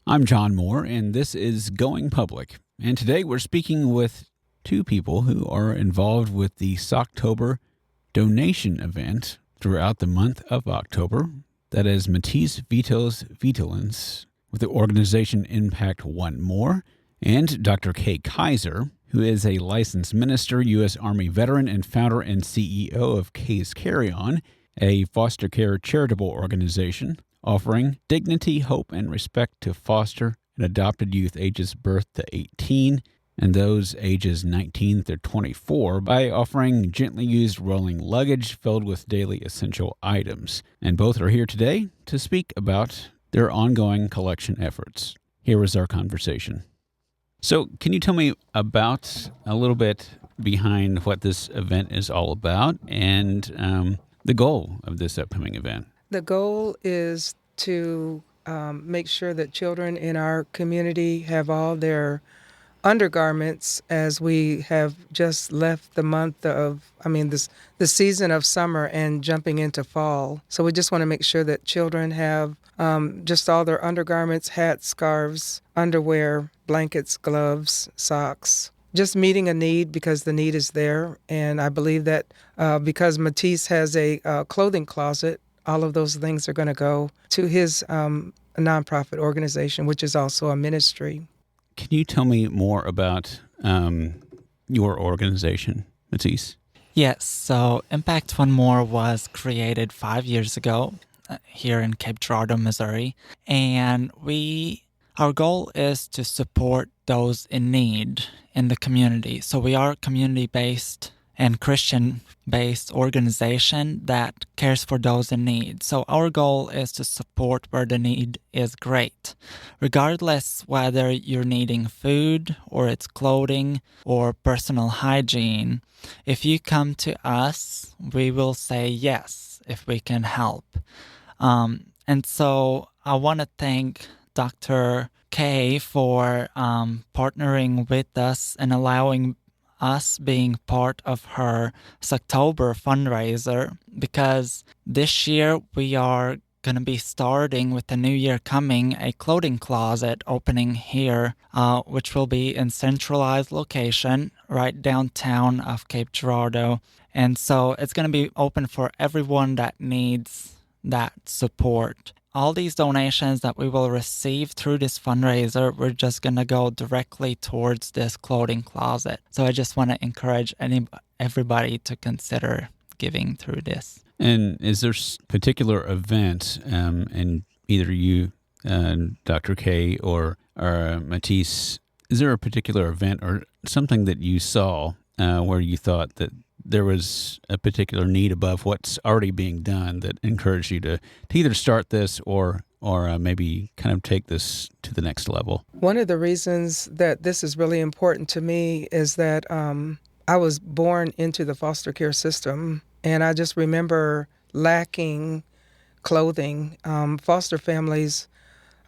I'm John Moore, and this is Going Public. And today we're speaking with two people who are involved with the Socktober donation event throughout the month of October. That is Matisse Vitos Vitolins with the organization Impact1More, and Dr. Kay Kaiser, who is a licensed minister, U.S. Army veteran, and founder and CEO of Kay's Carry-On, a foster care charitable organization offering dignity, hope, and respect to foster and adopted youth ages birth to 18 and those ages 19 through 24 by offering gently used rolling luggage filled with daily essential items. And both are here today to speak about their ongoing collection efforts. Here is our conversation. So can you tell me about a little bit behind what this event is all about and the goal of this upcoming event? The goal is to make sure that children in our community have all their undergarments as we have just left the season of summer and jumping into fall. So we just want to make sure that children have just all their undergarments, hats, scarves, underwear, blankets, gloves, socks. Just meeting a need because the need is there. And I believe that because Matisse has a clothing closet, all of those things are going to go to his nonprofit organization, which is also a ministry. Can you tell me more about your organization, Matisse? Yes, so Impact1More was created 5 years ago here in Cape Girardeau, Missouri, and our goal is to support those in need in the community. So we are a community-based and Christian-based organization that cares for those in need. So our goal is to support where the need is great, regardless whether you're needing food or it's clothing or personal hygiene. If you come to us, we will say yes if we can help. And so I want to thank Dr. Kay for partnering with us and allowing us being part of her Socktober fundraiser, because this year we are going to be starting with the new year coming a clothing closet opening here, which will be in centralized location right downtown of Cape Girardeau. And so it's going to be open for everyone that needs that support. All these donations that we will receive through this fundraiser, we're just going to go directly towards this clothing closet. So I just want to encourage everybody to consider giving through this. And is there a particular event, and either you, Dr. K, or Matisse, is there a particular event or something that you saw where you thought that there was a particular need above what's already being done that encouraged you to either start this or maybe kind of take this to the next level? One of the reasons that this is really important to me is that I was born into the foster care system, and I just remember lacking clothing. Foster families,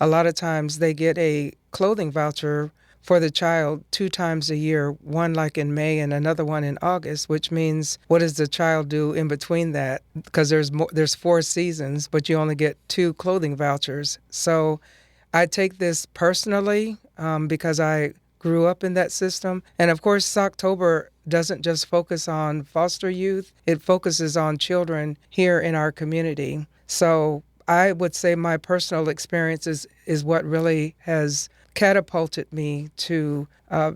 a lot of times they get a clothing voucher for the child 2 times a year, one like in May and another one in August, which means what does the child do in between that? Because there's 4 seasons, but you only get 2 clothing vouchers. So I take this personally because I grew up in that system. And of course, Socktober doesn't just focus on foster youth, it focuses on children here in our community. So I would say my personal experience is what really has catapulted me to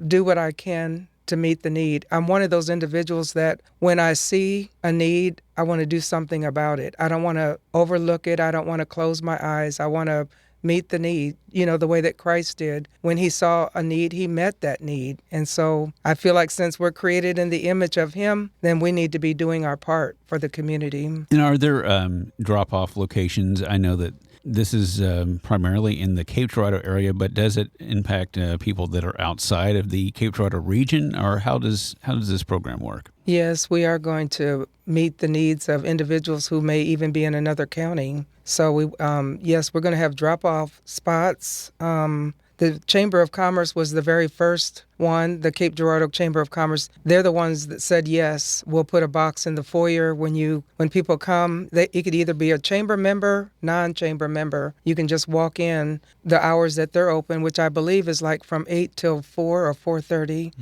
do what I can to meet the need. I'm one of those individuals that when I see a need, I want to do something about it. I don't want to overlook it. I don't want to close my eyes. I want to meet the need, the way that Christ did. When he saw a need, he met that need. And so I feel like since we're created in the image of him, then we need to be doing our part for the community. And are there drop-off locations? I know that this is primarily in the Cape Girardeau area, but does it impact people that are outside of the Cape Girardeau region, or how does this program work? Yes, we are going to meet the needs of individuals who may even be in another county. So we're going to have drop-off spots. The The Chamber of Commerce was the very first one, the Cape Girardeau Chamber of Commerce. They're the ones that said, yes, we'll put a box in the foyer when people come. You could either be a chamber member, non-chamber member. You can just walk in the hours that they're open, which I believe is like from 8 till 4 or 4:30.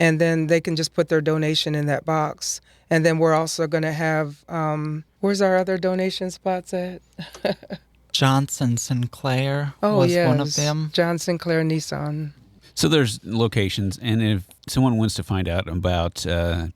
And then they can just put their donation in that box. And then we're also going to have, where's our other donation spots at? Johnson Sinclair Oh, was yes. one of them. John Sinclair Nissan. So there's locations, and if someone wants to find out about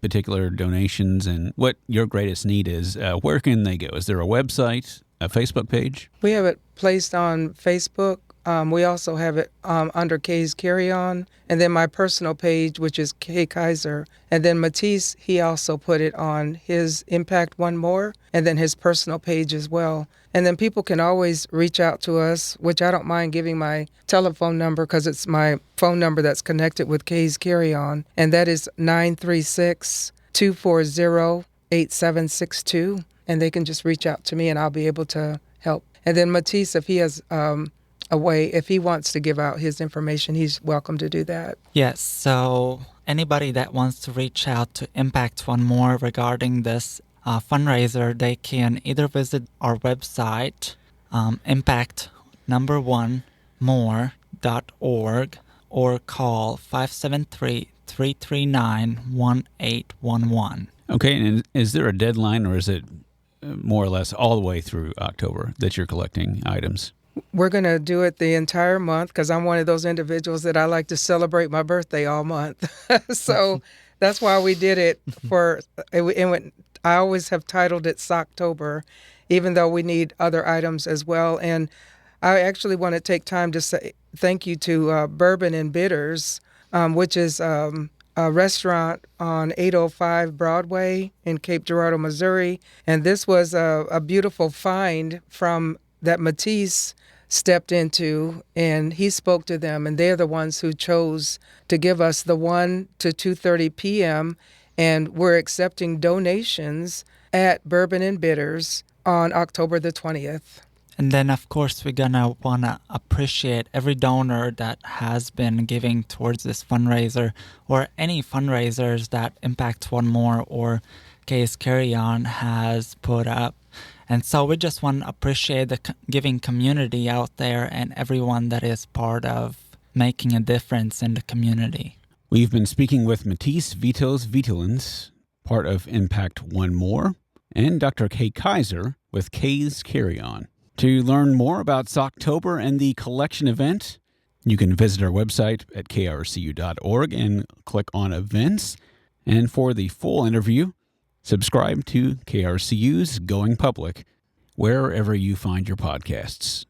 particular donations and what your greatest need is, where can they go? Is there a website, a Facebook page? We have it placed on Facebook. We also have it under K's Carry On, and then my personal page, which is K Kaiser. And then Matisse, he also put it on his Impact1More, and then his personal page as well. And then people can always reach out to us, which I don't mind giving my telephone number because it's my phone number that's connected with K's Carry On, and that is 936-240-8762. And they can just reach out to me, and I'll be able to help. And then Matisse, if he has a way, if he wants to give out his information, he's welcome to do that. Yes, so anybody that wants to reach out to Impact1More regarding this fundraiser, they can either visit our website, impact1more.org, or call 573-339-1811. Okay, and is there a deadline, or is it more or less all the way through October that you're collecting items? We're going to do it the entire month because I'm one of those individuals that I like to celebrate my birthday all month. So that's why we did it I always have titled it Socktober, even though we need other items as well. And I actually want to take time to say thank you to Bourbon and Bitters, which is a restaurant on 805 Broadway in Cape Girardeau, Missouri. And this was a beautiful find from that Matisse stepped into, and he spoke to them, and they're the ones who chose to give us the 1 to 2:30 p.m., and we're accepting donations at Bourbon and Bitters on October the 20th. And then, of course, we're going to want to appreciate every donor that has been giving towards this fundraiser, or any fundraisers that Impact1More or K's Carry On has put up. And so we just want to appreciate the giving community out there and everyone that is part of making a difference in the community. We've been speaking with Matisse Vitos-Vitulins, part of Impact1More, and Dr. K. Kaiser with K's Carry On. To learn more about Socktober and the collection event, you can visit our website at krcu.org and click on Events. And for the full interview, subscribe to KRCU's Going Public, wherever you find your podcasts.